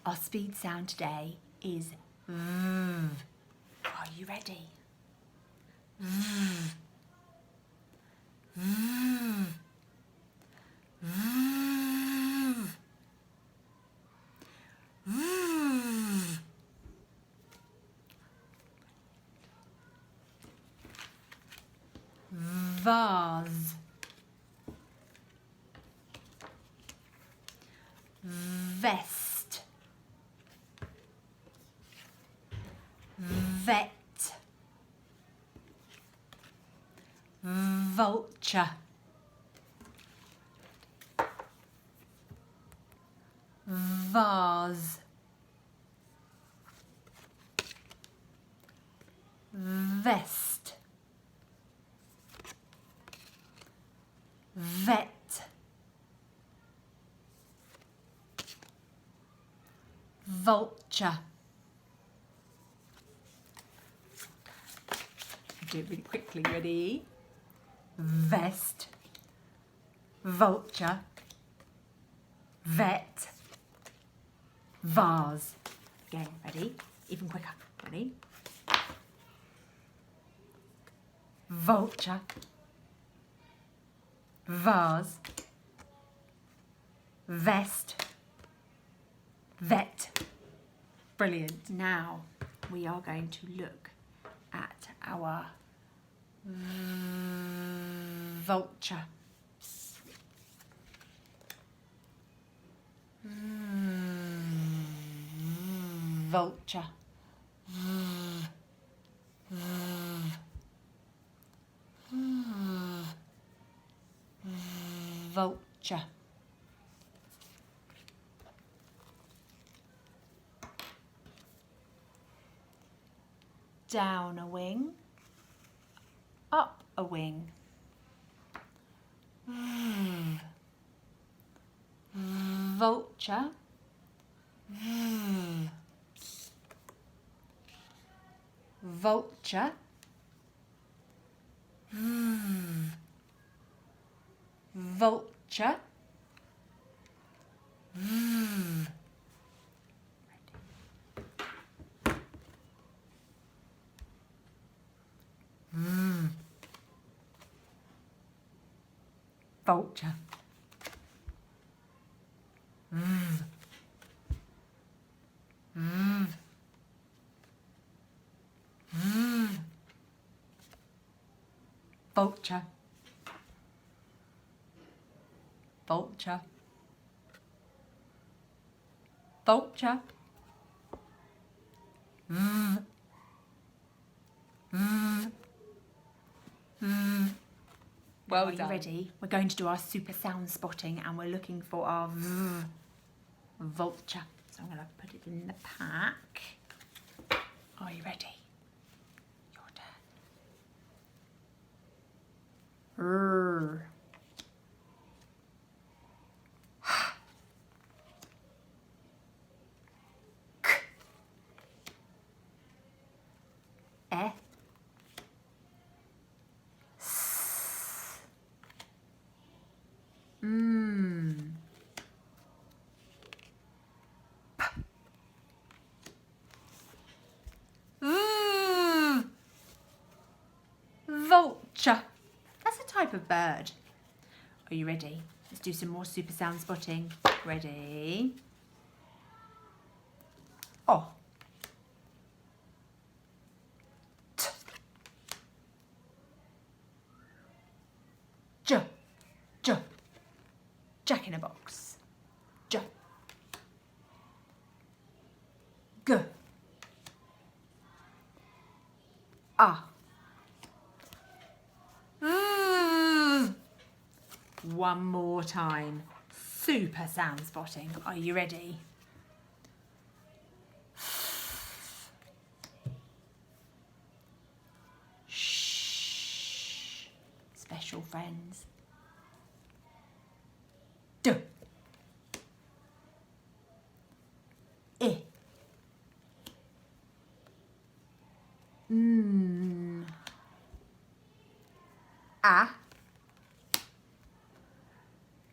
Our speed sound today is V. Are you ready? V. V. V. V. Vase. Vest. Vet. Vulture. Vase. Vest. Vet. Vulture. Do it really quickly, ready? Vest. Vulture. Vet. Vase. Again, ready? Even quicker, ready? Vulture. Vase. Vest. Vet. Brilliant. Now we are going to look at our vulture. Vulture. Vulture. Down a wing, up a wing. Vulture. Vulture. Vulture. Vulture. Vulture. Vulture. Vulture. Well done. Are you ready? We're going to do our super sound spotting and we're looking for our vulture. So I'm going to put it in the pack. Are you ready? Your turn. E. Vulture. That's a type of bird. Are you ready? Let's do some more super sound spotting. Ready? Oh. T. J. J. Jack in a box. J. G. Ah. One more time. Super sound spotting. Are you ready? Shh. Special friends. D. I. A.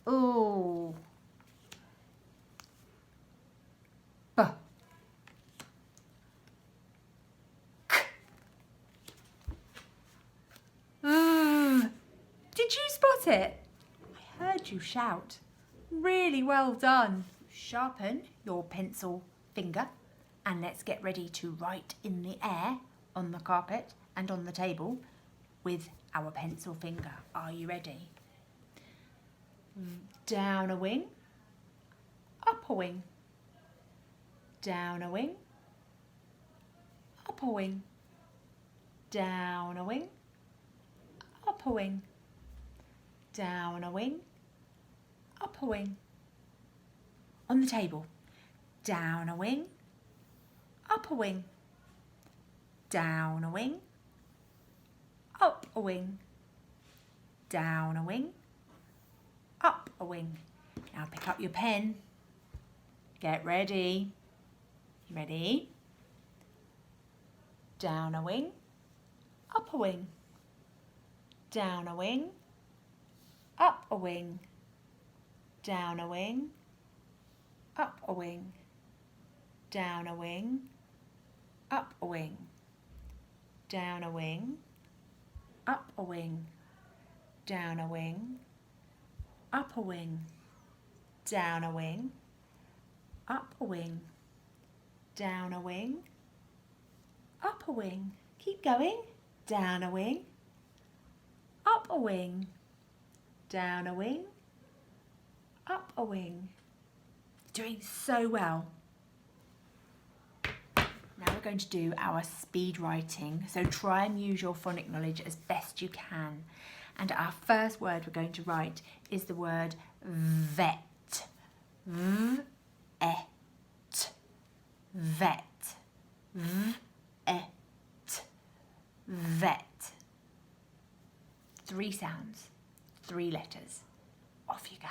O. B. got it. I heard you shout. Really well done. Sharpen your pencil finger and let's get ready to write in the air, on the carpet and on the table with our pencil finger. Are you ready? Down a wing, up a wing, down a wing, up a wing, down a wing, up a wing, down a wing, up a wing. On the table, down a wing, up a wing, down a wing, up a wing, down a wing, up a wing. Now pick up your pen. Get ready. You ready? Down a wing, up a wing, down a wing, up a wing, down a wing, up a wing, down a wing, up a wing, down a wing, up a wing, down a wing, up a wing, down a wing, up a wing, down a wing, up a wing. Keep going. Down a wing, up a wing, down a wing, up a wing. Doing so well. Now we're going to do our speed writing. So try and use your phonic knowledge as best you can. And our first word we're going to write is the word vet. V-E-T. Vet. V-E-T. Vet. 3 sounds, 3 letters. Off you go.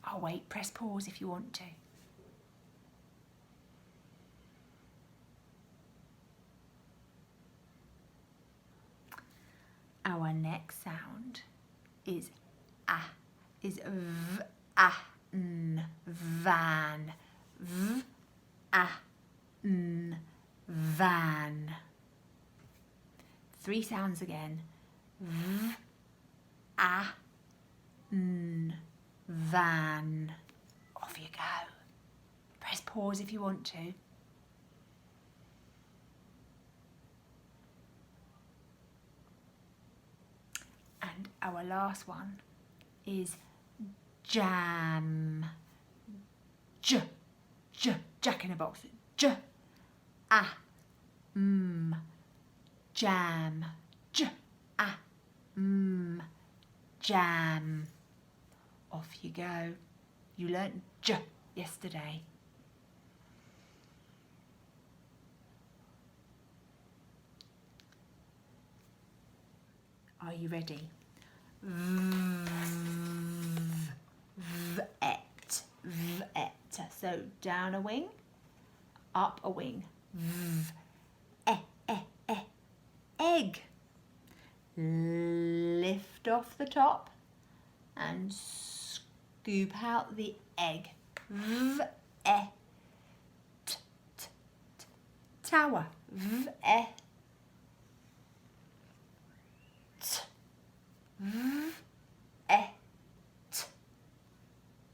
I'll wait, press pause if you want to. Our next sound is ah, is v, ah, n, van, v, ah, n, van. 3 sounds again, v, ah, n, van. Off you go. Press pause if you want to. And our last one is jam. J, Jack in a box. J, ah, jam. J, ah, jam. Off you go. You learnt j yesterday. Are you ready? V-et, v-et. So down a wing, up a wing. Egg. Lift off the top and scoop out the egg. Tower. V-e. V-et.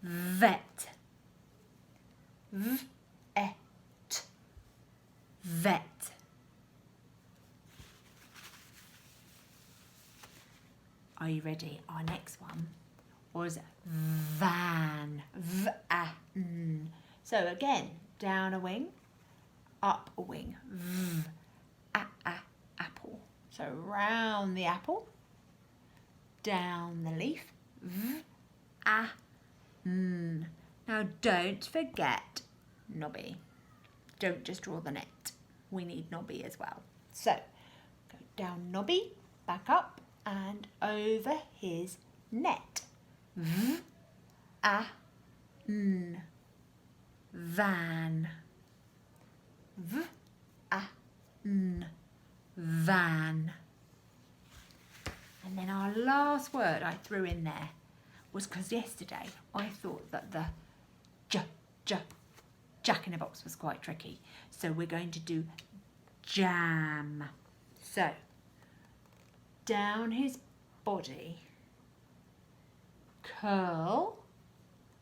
Vet. V-et. Vet. Are you ready? Our next one was van. V-a-n. So again, down a wing, up a wing. Apple. So round the apple, down the leaf. V-a-n. Now don't forget Nobby. Don't just draw the net. We need Nobby as well. So go down Nobby, back up and over his net. V-a-n. Van. V-a-n. Van. And then our last word I threw in there was because yesterday I thought that the Jack in a box was quite tricky. So we're going to do jam. So down his body. Curl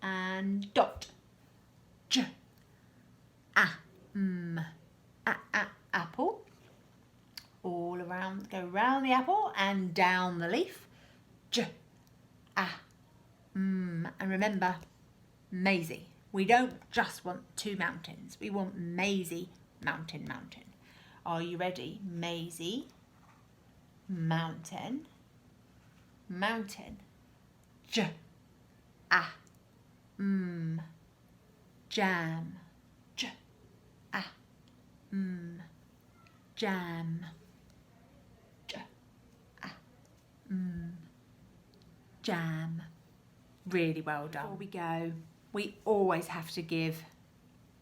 and dot. J, a, apple. All around, go round the apple and down the leaf. J, a, and remember, Maisie. We don't just want two mountains. We want Maisie, mountain, mountain. Are you ready? Maisie, mountain, mountain. J, a, jam. J, a, jam. J, a, jam. Really well done. Before we go, we always have to give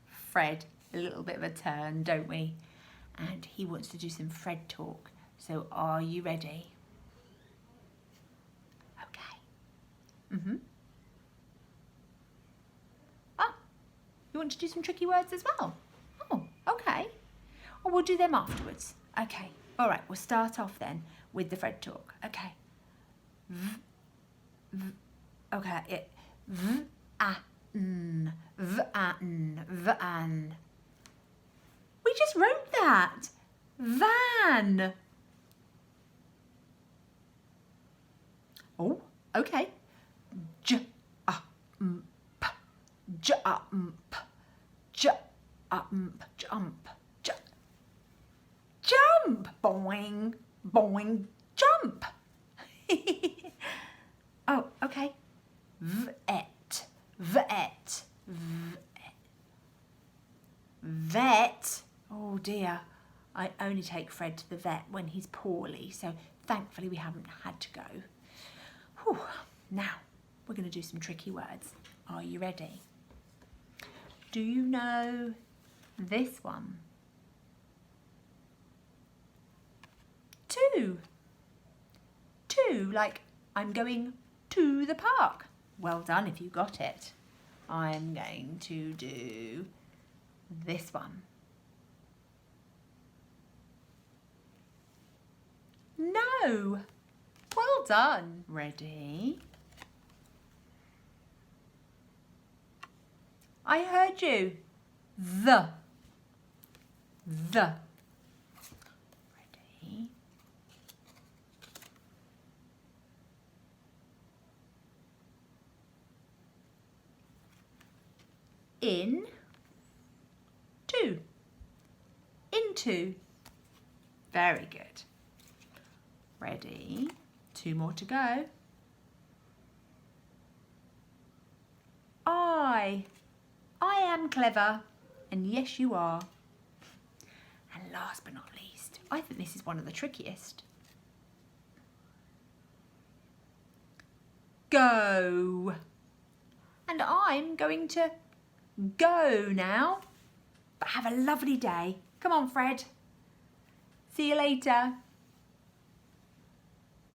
Fred a little bit of a turn, don't we? And he wants to do some Fred talk. So are you ready? Okay. Ah, you want to do some tricky words as well? Oh, okay. Well, we'll do them afterwards. Okay. All right, we'll start off then with the Fred talk. Okay. Okay. Van. We just wrote that. Van. Oh, okay. Jump. Jump. Boing, boing, jump. Oh, okay. Vet. Oh dear. I only take Fred to the vet when he's poorly, so thankfully we haven't had to go. Whew. Now, we're going to do some tricky words. Are you ready? Do you know this one? Two, like I'm going to the park. Well done if you got it. I'm going to do this one. No. Well done. Ready? I heard you. The. Ready? In. To. Into. Very good. Ready? 2 more to go. I am clever, and yes you are. And last but not least, I think this is one of the trickiest. Go. And I'm going to go now. But have a lovely day. Come on, Fred. See you later.